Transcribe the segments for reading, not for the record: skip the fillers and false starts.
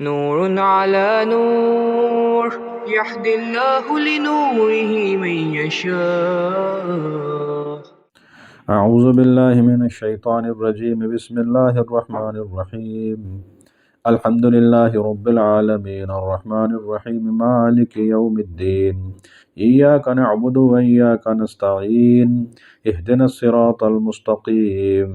نور على نور يهدي الله لنوره من يشاء. اعوذ باللہ من الشیطان الرجیم بسم اللہ الرحمن الرحیم الحمد للہ رب العالمین الرحمن الرحیم مالک یوم الدین ایاک نعبد و ایاک نستعین اہدنا الصراط المستقیم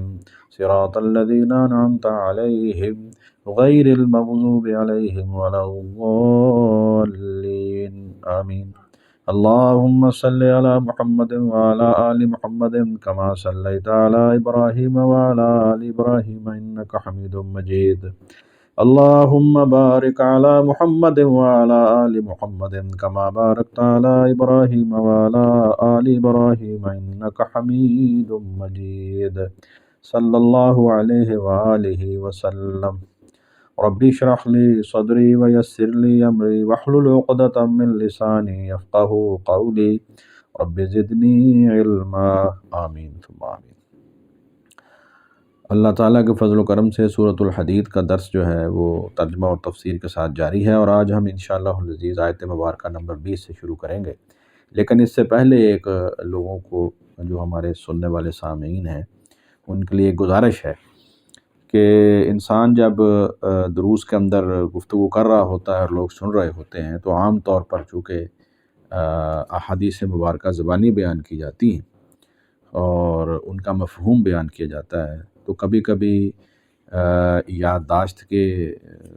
صراط الذین انعمت علیہم غیر المغضوب علیہم ولا الضالین آمین. اللهم صل على محمد وعلى آل محمد كما صليت على إبراهيم وعلى آل إبراهيم إنك حميد مجيد. اللهم بارك على محمد وعلى آل محمد كما باركت على إبراهيم وعلى آل إبراهيم إنك حميد مجيد. صلى الله عليه وآله وسلم. ربی اشرح لی صدری ویسر لی امری واحلل عقدۃ من لسانی یفقہوا قولی رب زدنی علما. آمین ثم آمین. اللہ تعالیٰ کے فضل و کرم سے سورۃ الحدید کا درس جو ہے وہ ترجمہ اور تفسیر کے ساتھ جاری ہے، اور آج ہم انشاءاللہ العزیز آیت مبارکہ نمبر 20 سے شروع کریں گے. لیکن اس سے پہلے ایک لوگوں کو جو ہمارے سننے والے سامعین ہیں ان کے لیے ایک گزارش ہے کہ انسان جب دروس کے اندر گفتگو کر رہا ہوتا ہے اور لوگ سن رہے ہوتے ہیں تو عام طور پر چونکہ احادیث مبارکہ زبانی بیان کی جاتی ہیں اور ان کا مفہوم بیان کیا جاتا ہے، تو کبھی کبھی یادداشت کے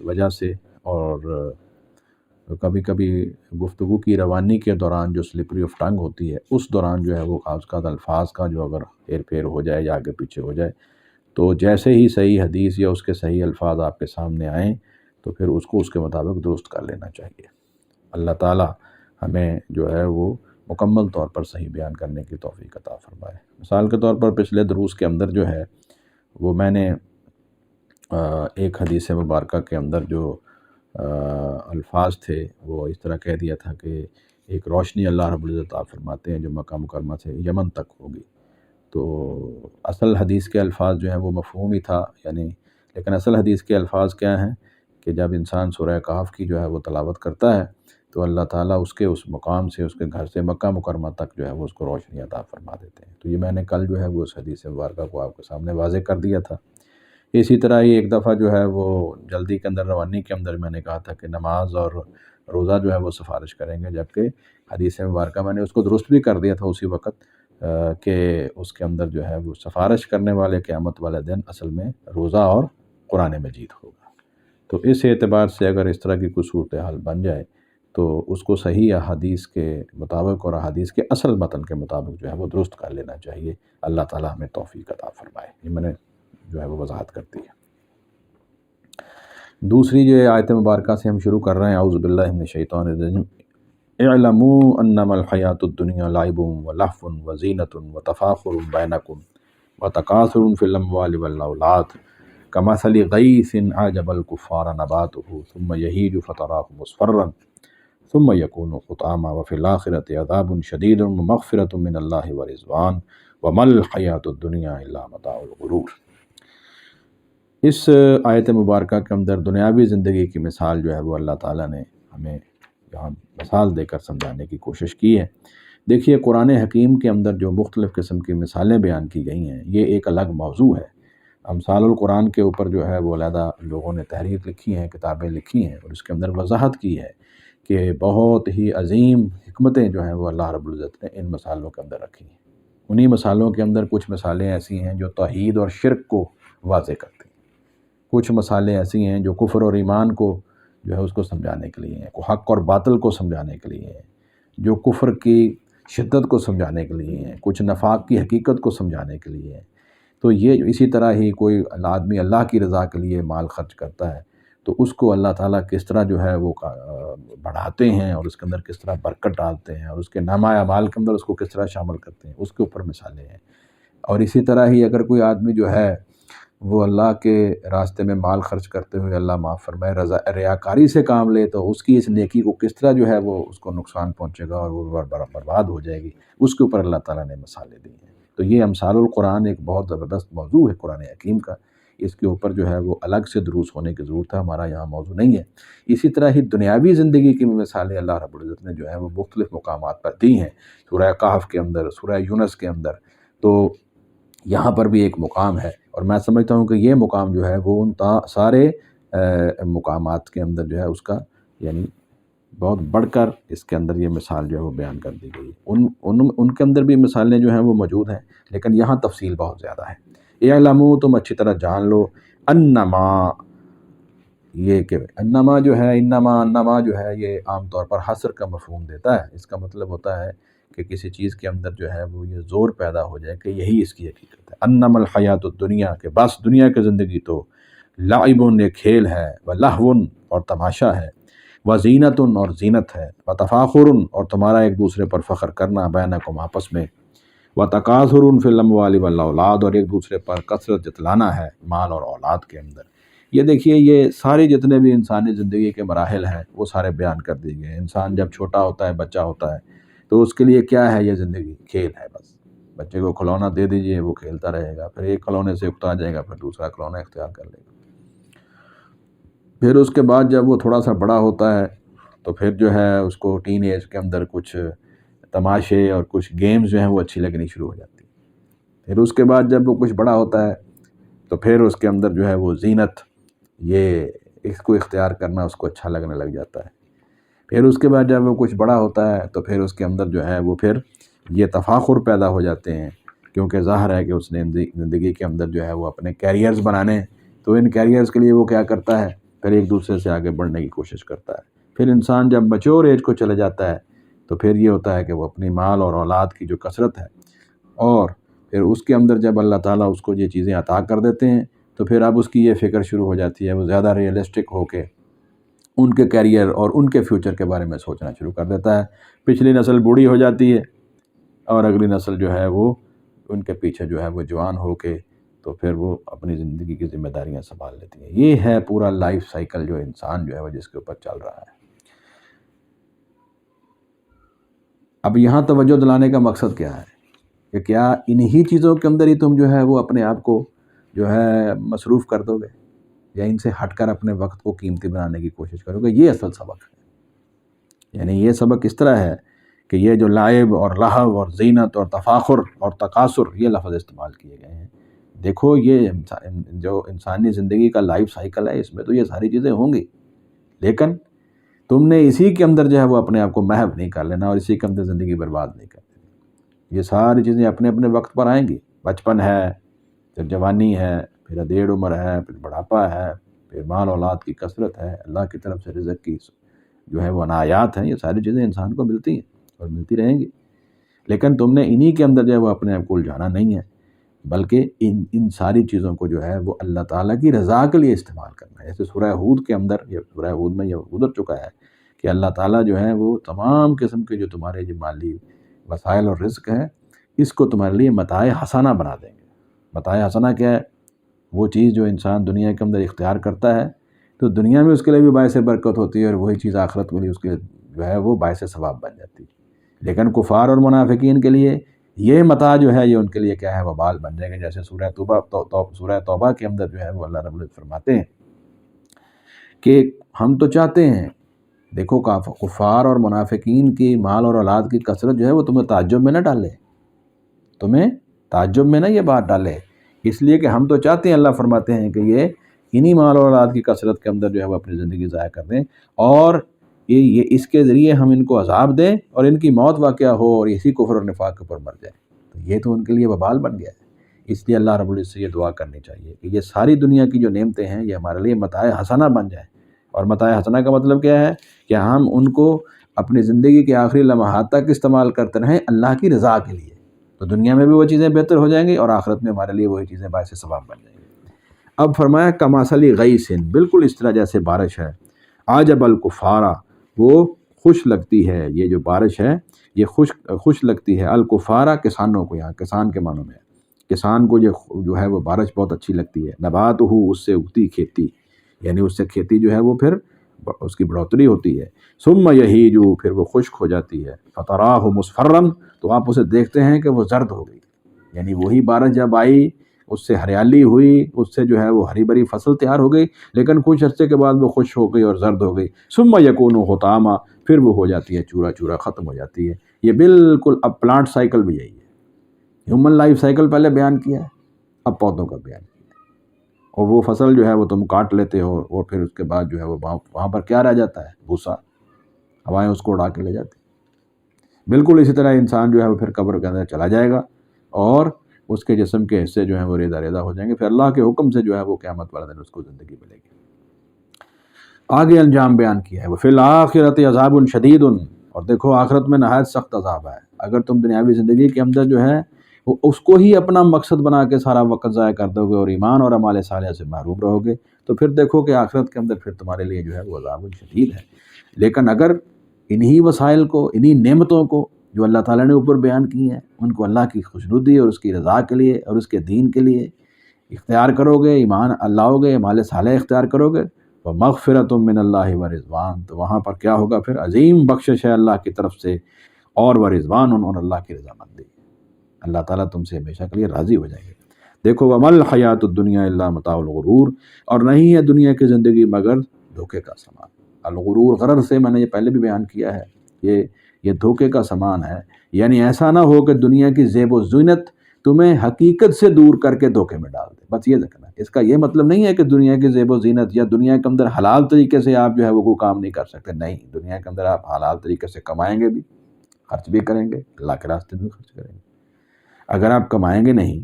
وجہ سے اور کبھی کبھی گفتگو کی روانی کے دوران جو سلپری آف ٹنگ ہوتی ہے اس دوران جو ہے وہ بعض اوقات الفاظ کا جو اگر ہیر پھیر ہو جائے یا آگے پیچھے ہو جائے تو جیسے ہی صحیح حدیث یا اس کے صحیح الفاظ آپ کے سامنے آئیں تو پھر اس کو اس کے مطابق درست کر لینا چاہیے. اللہ تعالی ہمیں جو ہے وہ مکمل طور پر صحیح بیان کرنے کی توفیق عطا فرمائے. مثال کے طور پر پچھلے دروس کے اندر جو ہے وہ میں نے ایک حدیث مبارکہ کے اندر جو الفاظ تھے وہ اس طرح کہہ دیا تھا کہ ایک روشنی اللہ رب العزت عطا فرماتے ہیں جو مکہ مکرمہ سے یمن تک ہوگی. تو اصل حدیث کے الفاظ جو ہیں وہ مفہوم ہی تھا یعنی، لیکن اصل حدیث کے الفاظ کیا ہیں کہ جب انسان سورہ کہف کی جو ہے وہ تلاوت کرتا ہے تو اللہ تعالیٰ اس کے اس مقام سے اس کے گھر سے مکہ مکرمہ تک جو ہے وہ اس کو روشنی عطا فرما دیتے ہیں. تو یہ میں نے کل جو ہے وہ اس حدیث مبارکہ کو آپ کے سامنے واضح کر دیا تھا. اسی طرح ہی ایک دفعہ جو ہے وہ جلدی کے اندر روانی کے اندر میں نے کہا تھا کہ نماز اور روزہ جو ہے وہ سفارش کریں گے، جبکہ حدیث مبارکہ میں نے اس کو درست بھی کر دیا تھا اسی وقت کہ اس کے اندر جو ہے وہ سفارش کرنے والے قیامت والے دن اصل میں روزہ اور قرآن مجید ہوگا. تو اس اعتبار سے اگر اس طرح کی کوئی صورتحال بن جائے تو اس کو صحیح احادیث کے مطابق اور احادیث کے اصل متن کے مطابق جو ہے وہ درست کر لینا چاہیے. اللہ تعالیٰ ہمیں توفیق عطا فرمائے. یہ میں نے جو ہے وہ وضاحت کر دی ہے. دوسری جو آیت مبارکہ سے ہم شروع کر رہے ہیں، اعوذ باللہ من الشیطان الرجیم. اعلموا انما الحیات الدنیا لعب ولہو وزینۃ وتفاخر بینکم وتکاثر فی الاموال والاولاد کمثل غیث اعجب الکفار نباتہ ثم یہیج فتراہ مصفرا ثم یکون حطاما وفی الآخرۃ عذاب شدید ومغفرۃ من اللہ ورضوان وما الحیات الدنیا الا متاع الغرور. اس آیت مبارکہ کے اندر دنیاوی زندگی کی مثال جو ہے وہ اللہ تعالیٰ نے ہمیں یہاں مثال دے کر سمجھانے کی کوشش کی ہے. دیکھیے قرآن حکیم کے اندر جو مختلف قسم کی مثالیں بیان کی گئی ہیں یہ ایک الگ موضوع ہے. امثال القرآن کے اوپر جو ہے وہ علیحدہ لوگوں نے تحریر لکھی ہیں، کتابیں لکھی ہیں، اور اس کے اندر وضاحت کی ہے کہ بہت ہی عظیم حکمتیں جو ہیں وہ اللہ رب العزت نے ان مثالوں کے اندر رکھی ہیں. انہی مثالوں کے اندر کچھ مثالیں ایسی ہیں جو توحید اور شرک کو واضح کرتی ہیں، کچھ مثالیں ایسی ہیں جو کفر اور ایمان کو جو ہے اس کو سمجھانے کے لیے ہیں، حق اور باطل کو سمجھانے کے لیے ہیں، جو کفر کی شدت کو سمجھانے کے لیے ہیں، کچھ نفاق کی حقیقت کو سمجھانے کے لیے ہیں. تو یہ اسی طرح ہی کوئی آدمی اللہ کی رضا کے لیے مال خرچ کرتا ہے تو اس کو اللہ تعالیٰ کس طرح جو ہے وہ بڑھاتے ہیں اور اس کے اندر کس طرح برکت ڈالتے ہیں اور اس کے نامہ اعمال کے اندر اس کو کس طرح شامل کرتے ہیں، اس کے اوپر مثالیں ہیں. اور اسی طرح ہی اگر کوئی آدمی جو ہے وہ اللہ کے راستے میں مال خرچ کرتے ہوئے اللہ معاف فرمائے ریاکاری سے کام لے تو اس کی اس نیکی کو کس طرح جو ہے وہ اس کو نقصان پہنچے گا اور وہ برباد ہو جائے گی، اس کے اوپر اللہ تعالیٰ نے مثالیں دی ہیں. تو یہ امثال القرآن ایک بہت زبردست موضوع ہے قرآن حکیم کا. اس کے اوپر جو ہے وہ الگ سے دروس ہونے کی ضرورت ہے، ہمارا یہاں موضوع نہیں ہے۔ اسی طرح ہی دنیاوی زندگی کی مثالیں اللہ رب العزت نے جو ہے وہ مختلف مقامات پر دی ہیں، سورہ کہف کے اندر، سورہ یونس کے اندر، تو یہاں پر بھی ایک مقام ہے، اور میں سمجھتا ہوں کہ یہ مقام جو ہے وہ ان سارے مقامات کے اندر جو ہے اس کا یعنی بہت بڑھ کر اس کے اندر یہ مثال جو ہے وہ بیان کر دی گئی۔ ان کے اندر بھی مثالیں جو ہیں وہ موجود ہیں، لیکن یہاں تفصیل بہت زیادہ ہے۔ اعلموا، تم اچھی طرح جان لو، انما، یہ کہ انما جو ہے، انما جو ہے یہ عام طور پر حصر کا مفہوم دیتا ہے۔ اس کا مطلب ہوتا ہے کہ کسی چیز کے اندر جو ہے وہ یہ زور پیدا ہو جائے کہ یہی اس کی حقیقت ہے۔ انما الحیات الدنیا، کہ بس دنیا کی زندگی تو لعب، یہ کھیل ہے، ولہو، اور تماشا ہے، وزینت، اور زینت ہے، وتفاخر، اور تمہارا ایک دوسرے پر فخر کرنا، بینکم، آپس میں، وتکاثر فی الاموال والاولاد، اور ایک دوسرے پر کثرت جتلانا ہے مال اور اولاد کے اندر۔ یہ دیکھیے، یہ سارے جتنے بھی انسانی زندگی کے مراحل ہیں وہ سارے بیان کر دیے گئے ہیں۔ انسان جب چھوٹا ہوتا ہے، بچہ ہوتا ہے، تو اس کے لیے کیا ہے؟ یہ زندگی کھیل ہے بس۔ بچے کو کھلونا دے دیجئے، وہ کھیلتا رہے گا، پھر ایک کھلونے سے اکتا جائے گا، پھر دوسرا کھلونا اختیار کر لے گا۔ پھر اس کے بعد جب وہ تھوڑا سا بڑا ہوتا ہے تو پھر جو ہے اس کو ٹین ایج کے اندر کچھ تماشے اور کچھ گیمز جو ہیں وہ اچھی لگنی شروع ہو جاتی ہیں۔ پھر اس کے بعد جب وہ کچھ بڑا ہوتا ہے تو پھر اس کے اندر جو ہے وہ زینت، یہ اس کو اختیار کرنا اس کو اچھا لگنے لگ جاتا ہے۔ پھر اس کے بعد جب وہ کچھ بڑا ہوتا ہے تو پھر اس کے اندر جو ہے وہ پھر یہ تفاخر پیدا ہو جاتے ہیں، کیونکہ ظاہر ہے کہ اس نے زندگی کے اندر جو ہے وہ اپنے کیریئرز بنانے، تو ان کیریئرز کے لیے وہ کیا کرتا ہے؟ پھر ایک دوسرے سے آگے بڑھنے کی کوشش کرتا ہے۔ پھر انسان جب میچور ایج کو چلے جاتا ہے تو پھر یہ ہوتا ہے کہ وہ اپنی مال اور اولاد کی جو کثرت ہے، اور پھر اس کے اندر جب اللہ تعالیٰ اس کو یہ چیزیں عطا کر دیتے ہیں تو پھر اب اس کی یہ فکر شروع ہو جاتی ہے، وہ زیادہ ریئلسٹک ہو کے ان کے کیریئر اور ان کے فیوچر کے بارے میں سوچنا شروع کر دیتا ہے۔ پچھلی نسل بوڑھی ہو جاتی ہے اور اگلی نسل جو ہے وہ ان کے پیچھے جو ہے وہ جوان ہو کے تو پھر وہ اپنی زندگی کی ذمہ داریاں سنبھال لیتی ہیں۔ یہ ہے پورا لائف سائیکل جو انسان جو ہے وہ جس کے اوپر چل رہا ہے۔ اب یہاں توجہ دلانے کا مقصد کیا ہے کہ کیا انہی چیزوں کے اندر ہی تم جو ہے وہ اپنے آپ کو جو ہے مصروف کر دو گے، یا ان سے ہٹ کر اپنے وقت کو قیمتی بنانے کی کوشش کرو گے؟ یہ اصل سبق ہے۔ یعنی یہ سبق اس طرح ہے کہ یہ جو لعب اور لہو اور زینت اور تفاخر اور تکاثر، یہ لفظ استعمال کیے گئے ہیں، دیکھو یہ جو انسانی زندگی کا لائف سائیکل ہے، اس میں تو یہ ساری چیزیں ہوں گی، لیکن تم نے اسی کے اندر جو ہے وہ اپنے آپ کو محو نہیں کر لینا اور اسی کے اندر زندگی برباد نہیں کر دینی۔ یہ ساری چیزیں اپنے اپنے وقت پر آئیں گی۔ بچپن ہے، پھر جوانی ہے، پھر ادھیڑ عمر ہے، پھر بڑھاپا ہے، پھر مال اولاد کی کثرت ہے، اللہ کی طرف سے رزق کی جو ہے وہ عنایات ہیں، یہ ساری چیزیں انسان کو ملتی ہیں اور ملتی رہیں گی، لیکن تم نے انہی کے اندر جو ہے وہ اپنے آپ کو الجھانا نہیں ہے، بلکہ ان ساری چیزوں کو جو ہے وہ اللہ تعالیٰ کی رضا کے لیے استعمال کرنا ہے۔ جیسے سورہ ہود کے اندر، یہ سورہ ہود میں یہ گزر چکا ہے کہ اللہ تعالیٰ جو ہے وہ تمام قسم کے جو تمہارے جو مالی وسائل اور رزق ہے، اس کو تمہارے لیے متاع حسنہ بنا دیں گے۔ متاع حسنہ کیا ہے؟ وہ چیز جو انسان دنیا کے اندر اختیار کرتا ہے تو دنیا میں اس کے لیے بھی باعث برکت ہوتی ہے، اور وہی چیز آخرت میں بھی اس کے جو ہے وہ باعث ثواب بن جاتی ہے۔ لیکن کفار اور منافقین کے لیے یہ متاع جو ہے یہ ان کے لیے کیا ہے؟ وبال بن جائے گا۔ جیسے سورہ توبہ کے اندر جو ہے وہ اللہ رب العزت فرماتے ہیں کہ ہم تو چاہتے ہیں، دیکھو کفار اور منافقین کی مال اور اولاد کی کثرت جو ہے وہ تمہیں تعجب میں نہ ڈالے، تمہیں تعجب میں نہ یہ بات ڈالے، اس لیے کہ ہم تو چاہتے ہیں، اللہ فرماتے ہیں کہ یہ انہی مال اور اولاد کی کثرت کے اندر جو ہے وہ اپنی زندگی ضائع کر دیں، اور یہ اس کے ذریعے ہم ان کو عذاب دیں اور ان کی موت واقعہ ہو اور اسی کفر اور نفاق کے اوپر مر جائے، تو یہ تو ان کے لیے وبال بن گیا ہے۔ اس لیے اللہ رب العزت سے یہ دعا کرنی چاہیے کہ یہ ساری دنیا کی جو نعمتیں ہیں یہ ہمارے لیے متاع حسنہ بن جائیں۔ اور متاع حسنہ کا مطلب کیا ہے؟ کہ ہم ان کو اپنی زندگی کے آخری لمحات تک استعمال کرتے رہیں اللہ کی رضا کے لیے، تو دنیا میں بھی وہ چیزیں بہتر ہو جائیں گی اور آخرت میں ہمارے لیے وہی چیزیں باعث ثواب بن جائیں گی۔ اب فرمایا کمثل غیث، بالکل اس طرح جیسے بارش ہے، اعجب الکفار، وہ خوش لگتی ہے، یہ جو بارش ہے یہ خوش لگتی ہے الکفار، کسانوں کو، یہاں کسان کے معنوں میں کسان کو یہ جو ہے وہ بارش بہت اچھی لگتی ہے۔ نبات ہو، اس سے اگتی کھیتی، یعنی اس سے کھیتی جو ہے وہ پھر اس کی بڑھوتری ہوتی ہے۔ ثم یہیج، پھر وہ خشک ہو جاتی ہے۔ فتراہ مصفرا، تو آپ اسے دیکھتے ہیں کہ وہ زرد ہو گئی، یعنی وہی بارش جب آئی اس سے ہریالی ہوئی، اس سے جو ہے وہ ہری بھری فصل تیار ہو گئی، لیکن کچھ عرصے کے بعد وہ خشک ہو گئی اور زرد ہو گئی، ثم یکون حطاما، پھر وہ ہو جاتی ہے چورا چورا، ختم ہو جاتی ہے۔ یہ بالکل اب پلانٹ سائیکل بھی یہی ہے، ہیومن لائف سائیکل پہلے بیان کیا ہے، اب پودوں کا بیان کیا ہے۔ اور وہ فصل جو ہے وہ تم کاٹ لیتے ہو، اور پھر اس کے بعد جو ہے وہ وہاں پر کیا رہ جاتا ہے؟ بھوسا، ہوائیں اس کو اڑا کے لے جاتی۔ بالکل اسی طرح انسان جو ہے وہ پھر قبر کے اندر چلا جائے گا، اور اس کے جسم کے حصے جو ہیں وہ ریزہ ریزہ ہو جائیں گے، پھر اللہ کے حکم سے جو ہے وہ قیامت والا دن اس کو زندگی ملے گی۔ آگے انجام بیان کیا ہے، وہ فی الآخرۃ عذاب شدید، اور دیکھو آخرت میں نہایت سخت عذاب ہے۔ اگر تم دنیاوی زندگی کے اندر جو ہے وہ اس کو ہی اپنا مقصد بنا کے سارا وقت ضائع کر دو گے اور ایمان اور اعمال صالحہ سے محروم رہو گے، تو پھر دیکھو کہ آخرت کے اندر پھر تمہارے لیے جو ہے وہ عذاب شدید ہے۔ لیکن اگر انہی وسائل کو، انہی نعمتوں کو جو اللہ تعالیٰ نے اوپر بیان کی ہیں، ان کو اللہ کی خوشنودی اور اس کی رضا کے لیے اور اس کے دین کے لیے اختیار کرو گے، ایمان لاؤ گے، اعمال صالح اختیار کرو گے، وَمَغْفِرَةٌ مِّنَ اللَّهِ وَرِضْوَانٌ، تو وہاں پر کیا ہوگا؟ پھر عظیم بخشش ہے اللہ کی طرف سے، اور ورضوان، اور اللہ کی رضامندی، اللہ تعالیٰ تم سے ہمیشہ کے لیے راضی ہو جائے گے۔ دیکھو وَمَا الْحَيَاةُ الدُّنْيَا إِلَّا مَتَاعُ الْغُرُورِ، اور نہیں ہے دنیا کی زندگی مگر دھوکے کا سامان۔ الغرور، غرر سے میں نے یہ پہلے بھی بیان کیا ہے، یہ دھوکے کا سامان ہے، یعنی ایسا نہ ہو کہ دنیا کی زیب و زینت تمہیں حقیقت سے دور کر کے دھوکے میں ڈال دے۔ بس یہ دیکھنا، اس کا یہ مطلب نہیں ہے کہ دنیا کی زیب و زینت یا دنیا کے اندر حلال طریقے سے آپ جو ہے وہ کوئی کام نہیں کر سکتے، نہیں، دنیا کے اندر آپ حلال طریقے سے کمائیں گے بھی، خرچ بھی کریں گے، اللہ کے راستے میں بھی خرچ کریں گے۔ اگر آپ کمائیں گے نہیں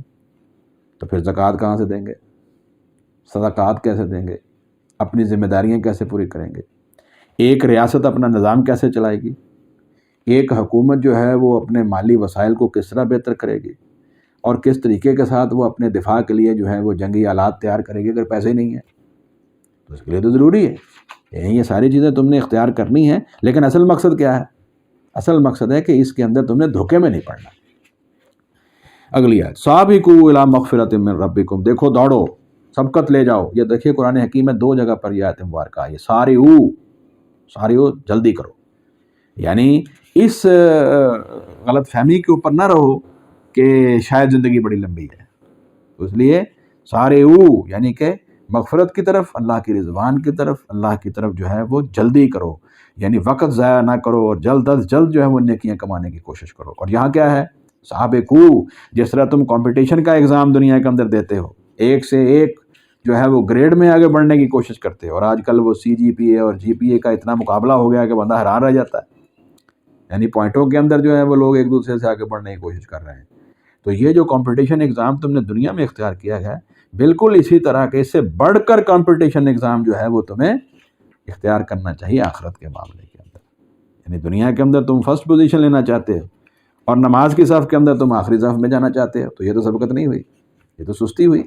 تو پھر زکوٰۃ کہاں سے دیں گے؟ صدقات کیسے دیں گے؟ اپنی ذمہ داریاں کیسے پوری کریں گے؟ ایک ریاست اپنا نظام کیسے چلائے گی؟ ایک حکومت جو ہے وہ اپنے مالی وسائل کو کس طرح بہتر کرے گی، اور کس طریقے کے ساتھ وہ اپنے دفاع کے لیے جو ہے وہ جنگی آلات تیار کرے گی؟ اگر پیسے نہیں ہیں تو اس کے لیے تو ضروری ہے یہ ساری چیزیں تم نے اختیار کرنی ہیں، لیکن اصل مقصد کیا ہے؟ اصل مقصد ہے کہ اس کے اندر تم نے دھوکے میں نہیں پڑنا۔ اگلی آیت، سابقوا الی مغفرۃ من ربکم، دیکھو دوڑو، سبقت لے جاؤ۔ یہ دیکھیے قرآن حکیم میں 2 جگہ پر یہ آیت مبارکہ آئی ہے، سارعوا، جلدی کرو، یعنی اس غلط فہمی کے اوپر نہ رہو کہ شاید زندگی بڑی لمبی ہے، اس لیے سارعوا یعنی کہ مغفرت کی طرف، اللہ کی رضوان کی طرف، اللہ کی طرف جو ہے وہ جلدی کرو، یعنی وقت ضائع نہ کرو، اور جلد از جلد جو ہے وہ نیکیاں کمانے کی کوشش کرو۔ اور یہاں کیا ہے؟ سابقوا، جس طرح تم کمپٹیشن کا ایگزام دنیا کے اندر دیتے ہو، ایک سے ایک جو ہے وہ گریڈ میں آگے بڑھنے کی کوشش کرتے ہو، اور آج کل وہ CGPA اور GPA کا اتنا مقابلہ ہو گیا کہ بندہ حیران رہ جاتا ہے، یعنی پوائنٹوں کے اندر جو ہے وہ لوگ ایک دوسرے سے آگے بڑھنے کی کوشش کر رہے ہیں۔ تو یہ جو کمپٹیشن ایگزام تم نے دنیا میں اختیار کیا ہے، بالکل اسی طرح کے اس سے بڑھ کر کمپٹیشن ایگزام جو ہے وہ تمہیں اختیار کرنا چاہیے آخرت کے معاملے کے اندر۔ یعنی دنیا کے اندر تم فرسٹ پوزیشن لینا چاہتے ہو، اور نماز کی صف کے اندر تم آخری صف میں جانا چاہتے ہو، تو یہ تو سبقت نہیں ہوئی، یہ تو سستی ہوئی،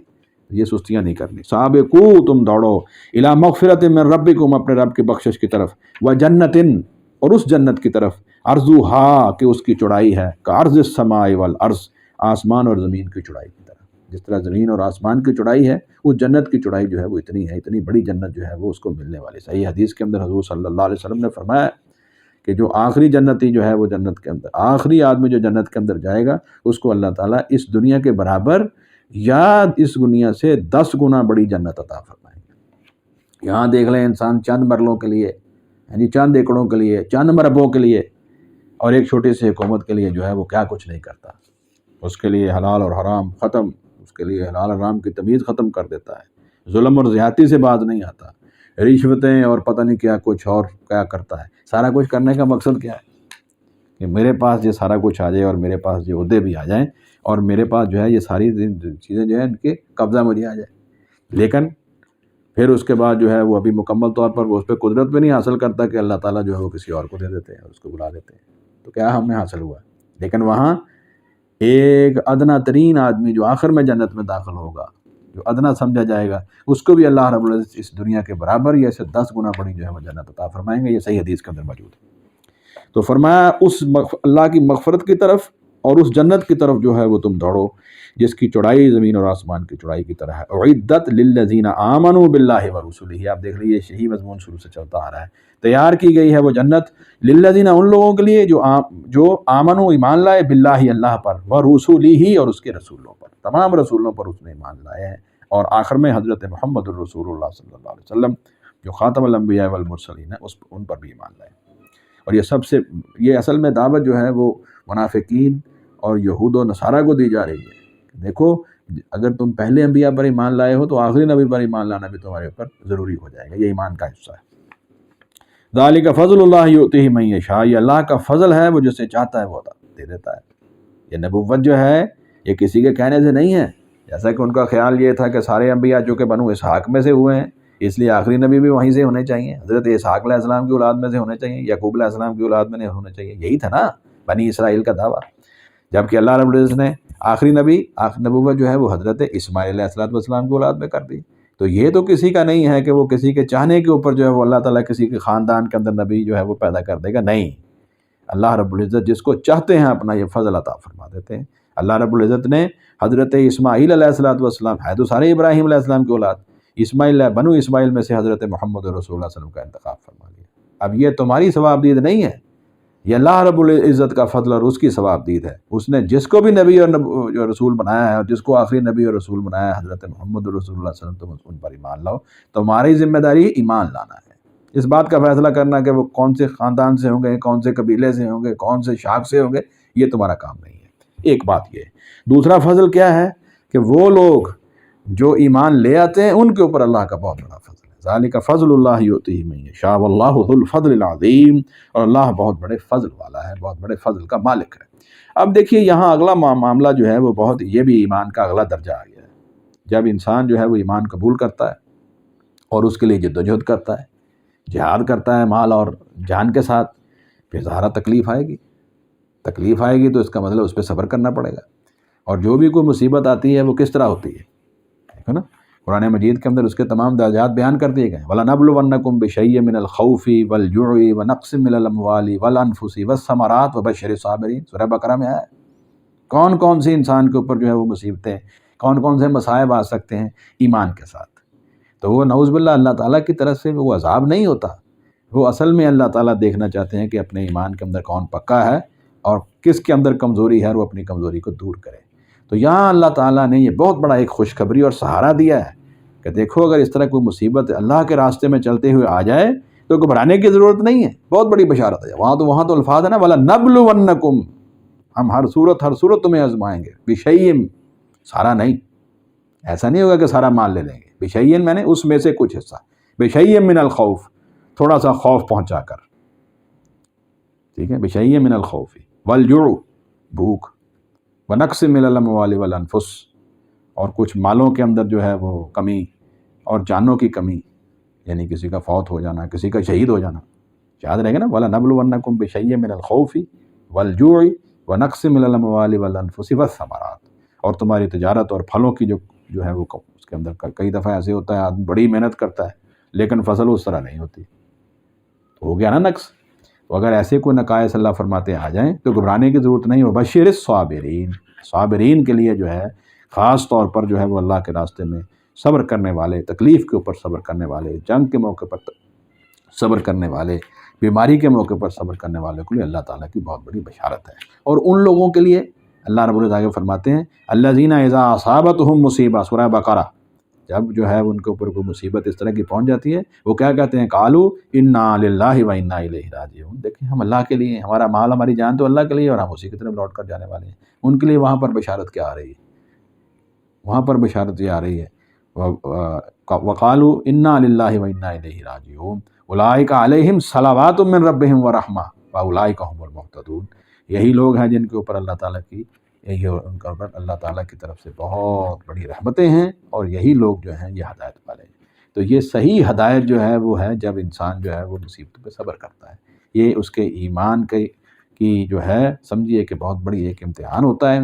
یہ سستیاں نہیں کرنی۔ سابقوا، تم دوڑو، الی مغفرۃ من ربکم، اپنے رب کی بخشش کی طرف، وجنت، اور اس جنت کی طرف، عرضھا، کہ اس کی چوڑائی ہے، کعرض السماء والارض، آسمان اور زمین کی چوڑائی کی طرح، جس طرح زمین اور آسمان کی چوڑائی ہے، اس جنت کی چوڑائی جو ہے وہ اتنی ہے، اتنی بڑی جنت جو ہے وہ اس کو ملنے والی۔ صحیح حدیث کے اندر حضور صلی اللہ علیہ وسلم نے فرمایا کہ جو آخری جنتی جو ہے وہ جنت کے اندر، آخری آدمی جو جنت کے اندر جائے گا، اس کو اللہ تعالیٰ اس دنیا کے برابر یا اس دنیا سے 10 گنا بڑی جنت عطا فرمائیں گے۔ یہاں دیکھ لیں انسان چند مرلوں کے لیے، یعنی چند ایکڑوں کے لیے، چند مربوں کے لیے، اور ایک چھوٹی سی حکومت کے لیے جو ہے وہ کیا کچھ نہیں کرتا، اس کے لیے حلال اور حرام ختم، اس کے لیے حلال اور حرام کی تمیز ختم کر دیتا ہے، ظلم اور زیادتی سے باز نہیں آتا، رشوتیں اور پتہ نہیں کیا کچھ اور کیا کرتا ہے۔ سارا کچھ کرنے کا مقصد کیا ہے؟ کہ میرے پاس یہ سارا کچھ آ جائے، اور میرے پاس یہ عہدے بھی آ جائیں، اور میرے پاس جو ہے یہ ساری چیزیں جو ہے ان کے قبضہ مجھے آ جائے، لیکن پھر اس کے بعد جو ہے وہ ابھی مکمل طور پر وہ اس پہ قدرت بھی نہیں حاصل کرتا کہ اللہ تعالیٰ جو ہے وہ کسی اور کو دے دیتے ہیں اور اس کو بلا دیتے ہیں، تو کیا ہمیں حاصل ہوا؟ لیکن وہاں ایک ادنا ترین آدمی جو آخر میں جنت میں داخل ہوگا، جو ادنا سمجھا جائے گا، اس کو بھی اللہ رب العزت اس دنیا کے برابر یا اسے 10 گنا بڑی جو ہے وہ جنت عطا فرمائیں گے۔ یہ صحیح حدیث کے اندر موجود ہے۔ تو فرمایا اس اللہ کی مغفرت کی طرف اور اس جنت کی طرف جو ہے وہ تم دوڑو جس کی چوڑائی زمین اور آسمان کی چوڑائی کی طرح ہے. اعدت للذین آمنوا باللہ ورسولہ. آپ دیکھ لیجیے یہی مضمون شروع سے چلتا آ رہا ہے. تیار کی گئی ہے وہ جنت للذین ان لوگوں کے لیے جو آمنوا ایمان لائے باللہ اللہ پر ورسولہ اور اس کے رسولوں پر. تمام رسولوں پر اس نے ایمان لائے ہیں. اور آخر میں حضرت محمد الرسول اللہ صلی اللہ علیہ وسلم جو خاتم الانبیاء والمرسلین ہیں ان پر بھی ایمان لائے. اور یہ اصل میں دعوت جو ہے وہ منافقین اور یہود و نصارہ کو دی جا رہی ہے. دیکھو اگر تم پہلے انبیاء پر ایمان لائے ہو تو آخری نبی پر ایمان لانا بھی تمہارے اوپر ضروری ہو جائے گا. یہ ایمان کا حصہ ہے. ذالک فضل اللہ یؤتیہ من یشاء. یہ اللہ کا فضل ہے، وہ جسے چاہتا ہے وہ دے دیتا ہے. یہ نبوت جو ہے یہ کسی کے کہنے سے نہیں ہے. جیسا کہ ان کا خیال یہ تھا کہ سارے انبیاء جو کہ بنو اسحاق میں سے ہوئے ہیں اس لیے آخری نبی بھی وہیں سے ہونے چاہیے، حضرت اسحاق علیہ السلام کی اولاد میں سے ہونے چاہیے، یعقوب علیہ السلام کی اولاد میں ہونے چاہیے. یہی تھا نا بنی اسرائیل کا دعویٰ. جبکہ اللہ رب العزت نے آخری نبوت جو ہے وہ حضرت اسماعیل علیہ السلام کی اولاد میں کر دی. تو یہ تو کسی کا نہیں ہے کہ وہ کسی کے چاہنے کے اوپر جو ہے وہ اللہ تعالیٰ کسی کے خاندان کے اندر نبی جو ہے وہ پیدا کر دے گا. نہیں، اللہ رب العزت جس کو چاہتے ہیں اپنا یہ فضل عطا فرما دیتے ہیں. اللہ رب العزت نے حضرت اسماعیل علیہ السلام ہے تو سارے ابراہیم علیہ السلام کی اولاد، بنو اسماعیل میں سے حضرت محمد رسول اللہ صلی اللہ علیہ وسلم کا انتخاب فرما لیا. اب یہ تمہاری ثواب دید نہیں ہے، یہ اللہ رب العزت کا فضل اور اس کی ثواب دید ہے. اس نے جس کو بھی نبی اور رسول بنایا ہے اور جس کو آخری نبی اور رسول بنایا ہے حضرت محمد رسول اللہ صلی اللہ علیہ وسلم، تم ان پر ایمان لاؤ. تمہاری ذمہ داری ایمان لانا ہے. اس بات کا فیصلہ کرنا کہ وہ کون سے خاندان سے ہوں گے، کون سے قبیلے سے ہوں گے، کون سے شاخ سے ہوں گے، یہ تمہارا کام نہیں ہے. ایک بات یہ ہے. دوسرا فضل کیا ہے کہ وہ لوگ جو ایمان لے آتے ہیں ان کے اوپر اللہ کا بہت بڑا فضل ہے. ذالک فضل اللہ یؤتیہ من یشاء واللہ ذو الفضل العظیم. اور اللہ بہت بڑے فضل والا ہے، بہت بڑے فضل کا مالک ہے. اب دیکھیے یہاں اگلا معاملہ جو ہے وہ یہ بھی ایمان کا اگلا درجہ آ گیا ہے. جب انسان جو ہے وہ ایمان قبول کرتا ہے اور اس کے لیے جد و جہد کرتا ہے، جہاد کرتا ہے مال اور جان کے ساتھ، پھر ظاہرہ تکلیف آئے گی تو اس کا مطلب اس پہ صبر کرنا پڑے گا. اور جو بھی کوئی مصیبت آتی ہے وہ کس طرح ہوتی ہے، دیکھو نا قرآن مجید کے اندر اس کے تمام درجات بیان کر دیے گئے. وَلَنَبْلُوَنَّكُمْ بِشَيْءٍ مِّنَ الْخَوْفِ وَالْجُوعِ وَنَقْصٍ مِّنَ الْأَمْوَالِ وَالْأَنفُسِ وَالثَّمَرَاتِ وَبَشِّرِ الصَّابِرِينَ. سورہ بقرہ میں آیا ہے کون سی انسان کے اوپر جو ہے وہ مصیبتیں، کون سے مصائب آ سکتے ہیں ایمان کے ساتھ. تو وہ نعوذ باللہ اللہ تعالیٰ کی طرف سے وہ عذاب نہیں ہوتا. وہ اصل میں اللہ تعالیٰ دیکھنا چاہتے ہیں کہ اپنے ایمان کے اندر کون پکا ہے اور کس کے اندر کمزوری ہے اور وہ اپنی کمزوری کو دور کرے. تو یہاں اللہ تعالیٰ نے یہ بہت بڑا ایک خوشخبری اور سہارا دیا ہے کہ دیکھو اگر اس طرح کوئی مصیبت اللہ کے راستے میں چلتے ہوئے آ جائے تو گھبرانے کی ضرورت نہیں ہے. بہت بڑی بشارت ہے. وہاں تو الفاظ ہے نا وَلَنَبْلُوَنَّكُمْ، ہم ہر صورت تمہیں آزمائیں گے. بِشَيْءٍ، سارا نہیں، ایسا نہیں ہوگا کہ سارا مال لے لیں گے. بِشَيْءٍ میں نے اس میں سے کچھ حصہ، بِشَيْءٍ مِّنَ الْخَوْفِ، تھوڑا سا خوف پہنچا کر، ٹھیک ہے. بِشَيْءٍ مِّنَ الْخَوْفِ وَالْجُوعِ، بھوک، وَنَقْصٍ مِّنَ الْأَمْوَالِ وَالْأَنفُسِ، اور کچھ مالوں کے اندر جو ہے وہ کمی اور جانوں کی کمی، یعنی کسی کا فوت ہو جانا، کسی کا شہید ہو جانا. یاد رہے گا نا وَلَنَبْلُوَنَّكُمْ بِشَيْءٍ مِّنَ الْخَوْفِ وَالْجُوعِ وَنَقْصٍ مِّنَ الْأَمْوَالِ وَالْأَنفُسِ وَالثَّمَرَاتِ. اور تمہاری تجارت اور پھلوں کی جو ہے وہ اس کے اندر کئی دفعہ ایسے ہوتا ہے آدمی بڑی محنت کرتا ہے لیکن فصل اس طرح نہیں ہوتی، تو ہو گیا نا نقص. تو اگر ایسے کوئی نقائص اللہ فرماتے آ جائیں تو گھبرانے کی ضرورت نہیں. وَبَشِّرِ الصَّابِرِينَ، صابرین کے لیے جو ہے خاص طور پر جو ہے وہ اللہ کے راستے میں صبر کرنے والے، تکلیف کے اوپر صبر کرنے والے، جنگ کے موقع پر صبر کرنے والے، بیماری کے موقع پر صبر کرنے والے کے لیے اللہ تعالیٰ کی بہت بڑی بشارت ہے. اور ان لوگوں کے لیے اللہ رب العزت آگے فرماتے ہیں الذین اذا اصابتہم مصیبہ، سورہ بقرہ، جب جو ہے ان کے اوپر کوئی مصیبت اس طرح کی پہنچ جاتی ہے وہ کیا کہتے ہیں قالوا انا للہ و انا الیہ راجعون. دیکھیں ہم اللہ کے لیے، ہمارا مال ہماری جان تو اللہ کے لیے اور ہم اسی کی طرف لوٹ کر جانے والے ہیں. ان کے لیے وہاں پر بشارت کیا آ رہی ہے؟ وہاں پر بشارت یہ آ رہی ہے وقالوا انا للہ و انا الیہ راجعون اولئک علیہم صلوات من ربہم ورحمہ واولئک هم المہتدون. یہی لوگ ہیں جن کے اوپر اللہ تعالیٰ کی ان کے اوپر اللہ تعالیٰ کی طرف سے بہت بڑی رحمتیں ہیں اور یہی لوگ جو ہیں یہ ہدایت والے ہیں. تو یہ صحیح ہدایت جو ہے وہ ہے جب انسان جو ہے وہ مصیبتوں پہ صبر کرتا ہے. یہ اس کے ایمان کی جو ہے سمجھیے کہ بہت بڑی ایک امتحان ہوتا ہے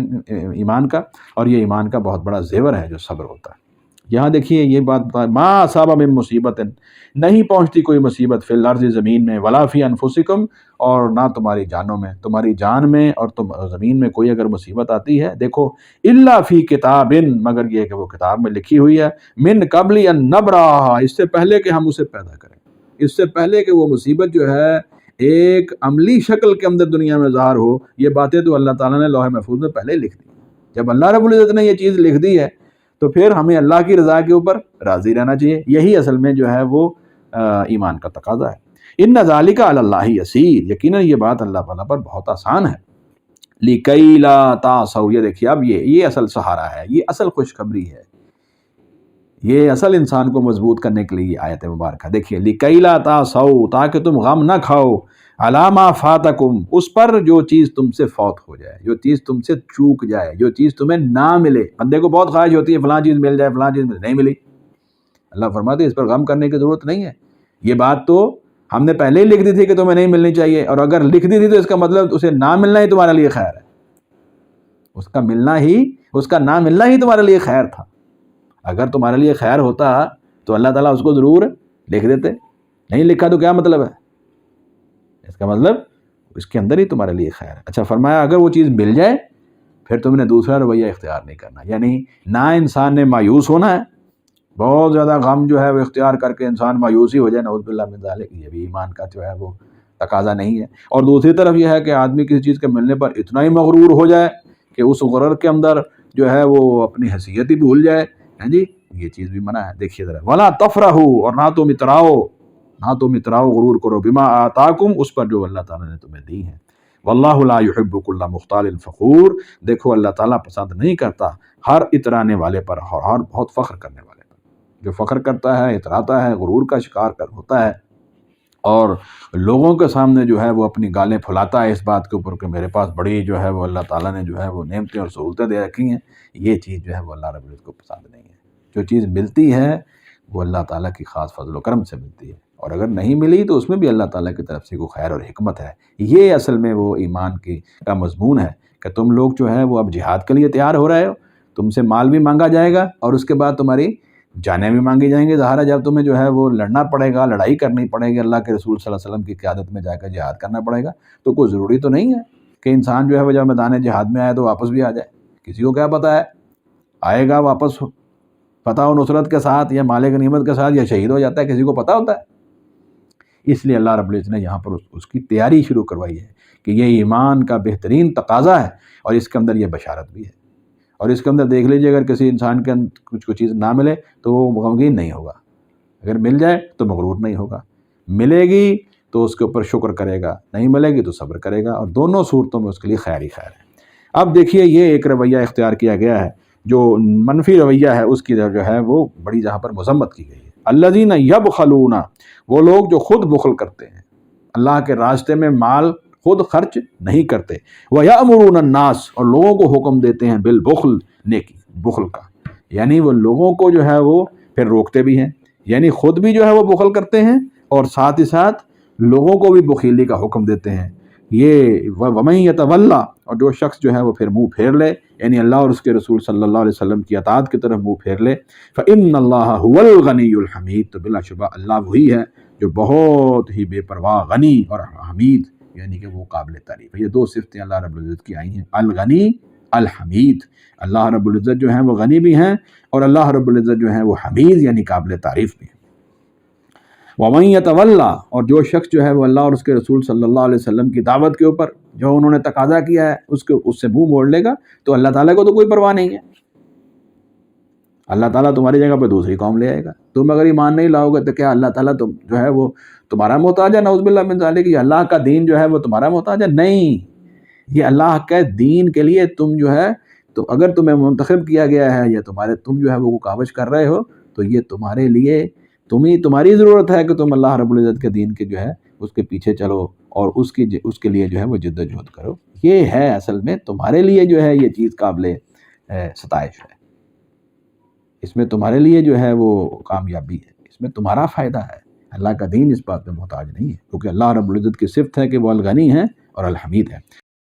ایمان کا، اور یہ ایمان کا بہت بڑا زیور ہے جو صبر ہوتا ہے. یہاں دیکھیے یہ بات، ما اصاب من مصیبت، نہیں پہنچتی کوئی مصیبت فی الارض زمین میں، ولا فی انفسکم، اور نہ تمہاری جانوں میں، تمہاری جان میں اور زمین میں کوئی اگر مصیبت آتی ہے، دیکھو الا فی کتاب، مگر یہ کہ وہ کتاب میں لکھی ہوئی ہے، من قبل ان نبرأھا، اس سے پہلے کہ ہم اسے پیدا کریں، اس سے پہلے کہ وہ مصیبت جو ہے ایک عملی شکل کے اندر دنیا میں ظاہر ہو، یہ باتیں تو اللہ تعالیٰ نے لوح محفوظ میں پہلے ہی لکھ دی۔ جب اللہ رب العزت نے یہ چیز لکھ دی ہے تو پھر ہمیں اللہ کی رضا کے اوپر راضی رہنا چاہیے، یہی اصل میں جو ہے وہ ایمان کا تقاضا ہے۔ ان ذالک علی اللہ یسیر، یقیناً یہ بات اللہ تعالیٰ پر بہت آسان ہے۔ لِکَیْ لَا تَعْصَوْا، یہ دیکھیے اب یہ اصل سہارا ہے، یہ اصل خوشخبری ہے، یہ اصل انسان کو مضبوط کرنے کے لیے یہ آیت مبارکہ۔ دیکھیے لِکَیْ لَا تَعْصَوْا، تاکہ تم غم نہ کھاؤ، عَلَىٰ مَا فَاتَکُم، اس پر جو چیز تم سے فوت ہو جائے، جو چیز تم سے چوک جائے، جو چیز تمہیں نہ ملے۔ بندے کو بہت خواہش ہوتی ہے فلاں چیز مل جائے، فلاں چیز نہیں ملی، اللہ فرماتے ہیں اس پر غم کرنے کی ضرورت نہیں ہے، یہ بات تو ہم نے پہلے ہی لکھ دی تھی کہ تمہیں نہیں ملنی چاہیے، اور اگر لکھ دی تھی تو اس کا مطلب اسے نہ ملنا ہی تمہارے لیے خیر ہے، اس کا نہ ملنا ہی تمہارے لیے خیر تھا۔ اگر تمہارے لیے خیر ہوتا تو اللہ تعالیٰ اس کو ضرور لکھ دیتے، نہیں لکھا تو کیا مطلب ہے؟ اس کا مطلب اس کے اندر ہی تمہارے لیے خیر ہے۔ اچھا فرمایا اگر وہ چیز مل جائے پھر تم نے دوسرا رویہ اختیار نہیں کرنا، یعنی نہ انسان نے مایوس ہونا ہے، بہت زیادہ غم جو ہے وہ اختیار کر کے انسان مایوسی ہو جائے، نعوذ باللہ من ذالک، یہ بھی ایمان کا جو ہے وہ تقاضا نہیں ہے۔ اور دوسری طرف یہ ہے کہ آدمی کسی چیز کے ملنے پر اتنا ہی مغرور ہو جائے کہ اس غرر کے اندر جو ہے وہ اپنی حیثیت ہی بھول جائے، ہیں جی، یہ چیز بھی منع ہے۔ دیکھیے ذرا، ولا تفرحوا، اور نہ تم اتراؤ غرور کرو، بما آتاکم، اس پر جو اللہ تعالیٰ نے تمہیں دی ہیں۔ واللہ لا يحب كل مختال فخور، دیکھو اللہ تعالیٰ پسند نہیں کرتا ہر اترانے والے پر اور بہت فخر کرنے والے پر، جو فخر کرتا ہے، اتراتا ہے، غرور کا شکار ہوتا ہے اور لوگوں کے سامنے جو ہے وہ اپنی گالیں پھلاتا ہے اس بات کے اوپر کہ میرے پاس بڑی جو ہے وہ اللہ تعالیٰ نے جو ہے وہ نعمتیں اور سہولتیں دے رکھی ہیں، یہ چیز جو ہے وہ اللہ رب العزت کو پسند نہیں ہے۔ جو چیز ملتی ہے وہ اللہ تعالیٰ کی خاص فضل و کرم سے ملتی ہے، اور اگر نہیں ملی تو اس میں بھی اللہ تعالیٰ کی طرف سے کوئی خیر اور حکمت ہے۔ یہ اصل میں وہ ایمان کا مضمون ہے کہ تم لوگ جو ہے وہ اب جہاد کے لیے تیار ہو رہے ہو، تم سے مال بھی مانگا جائے گا اور اس کے بعد تمہاری جانیں بھی مانگی جائیں گی، ظاہر ہے جب تمہیں جو ہے وہ لڑنا پڑے گا، لڑائی کرنی پڑے گی، اللہ کے رسول صلی اللہ علیہ وسلم کی قیادت میں جا کر جہاد کرنا پڑے گا، تو کوئی ضروری تو نہیں ہے کہ انسان جو ہے وہ جب میدان جہاد میں آئے تو واپس بھی آ جائے، کسی کو کیا پتہ ہے آئے گا واپس فتح و نصرت کے ساتھ یا مال غنیمت کے ساتھ یا شہید ہو جاتا ہے، کسی کو پتہ ہوتا ہے؟ اس لیے اللہ رب العزت نے یہاں پر اس کی تیاری شروع کروائی ہے کہ یہ ایمان کا بہترین تقاضا ہے، اور اس کے اندر یہ بشارت بھی ہے، اور اس کے اندر دیکھ لیجئے اگر کسی انسان کے اندر کچھ چیز نہ ملے تو وہ غمگین نہیں ہوگا، اگر مل جائے تو مغرور نہیں ہوگا، ملے گی تو اس کے اوپر شکر کرے گا، نہیں ملے گی تو صبر کرے گا، اور دونوں صورتوں میں اس کے لیے خیر ہی خیر ہے۔ اب دیکھیے یہ ایک رویہ اختیار کیا گیا ہے، جو منفی رویہ ہے اس کی جو ہے وہ بڑی جہاں پر مذمت کی گئی ہے۔ الذین یبخلون، وہ لوگ جو خود بخل کرتے ہیں، اللہ کے راستے میں مال خود خرچ نہیں کرتے، وَيَأْمُرُونَ النَّاسَ، اور لوگوں کو حکم دیتے ہیں بالبخل، نیکی، بخل کا، یعنی وہ لوگوں کو جو ہے وہ پھر روکتے بھی ہیں، یعنی خود بھی جو ہے وہ بخل کرتے ہیں اور ساتھ ہی ساتھ لوگوں کو بھی بخیلی کا حکم دیتے ہیں۔ یہ وَمَن يَتَوَلَّ، اور جو شخص جو ہے وہ پھر منہ پھیر لے، یعنی اللہ اور اس کے رسول صلی اللہ علیہ وسلم کی اطاعت کی طرف منہ پھیر لے، فَإِنَّ اللَّهَ هُوَ الْغَنِيُّ الْحَمِيدُ، تو بلا شبہ اللہ وہی ہے جو بہت ہی بے پرواہ غنی اور حمید، یعنی کہ وہ قابل تعریف ہے۔ یہ دو صفتیں اللہ رب العزت کی آئی ہیں، الغنی، الحمید۔ اللہ رب العزت جو ہیں وہ غنی بھی ہیں اور اللہ رب العزت جو ہیں وہ حمید یعنی قابل تعریف بھی ہیں۔ وَمَن يَتَوَلَّ، اور جو شخص جو ہے وہ اللہ اور اس کے رسول صلی اللہ علیہ وسلم کی دعوت کے اوپر جو انہوں نے تقاضا کیا ہے اس سے منہ موڑ لے گا تو اللہ تعالیٰ کو تو کوئی پرواہ نہیں ہے، اللہ تعالیٰ تمہاری جگہ پہ دوسری قوم لے آئے گا۔ تم اگر ایمان نہیں لاؤ گے تو کیا اللہ تعالیٰ تم جو ہے وہ تمہارا محتاج ہے؟ نعوذ باللہ من ذالک، یہ اللہ کا دین جو ہے وہ تمہارا محتاج ہے؟ نہیں، یہ اللہ کے دین کے لیے تم جو ہے تو اگر تمہیں منتخب کیا گیا ہے یا تم جو ہے وہ کاوش کر رہے ہو تو یہ تمہارے لیے تمہاری ضرورت ہے کہ تم اللہ رب العزت کے دین کے جو ہے اس کے پیچھے چلو اور اس کے لیے جو ہے وہ جد و جہد کرو۔ یہ ہے اصل میں تمہارے لیے جو ہے یہ چیز قابل ستائش ہے، اس میں تمہارے لیے جو ہے وہ کامیابی ہے، اس میں تمہارا فائدہ ہے۔ اللہ کا دین اس بات میں محتاج نہیں ہے، کیونکہ اللہ رب العزت کی صفت ہے کہ وہ الغنی ہے اور الحمید ہے۔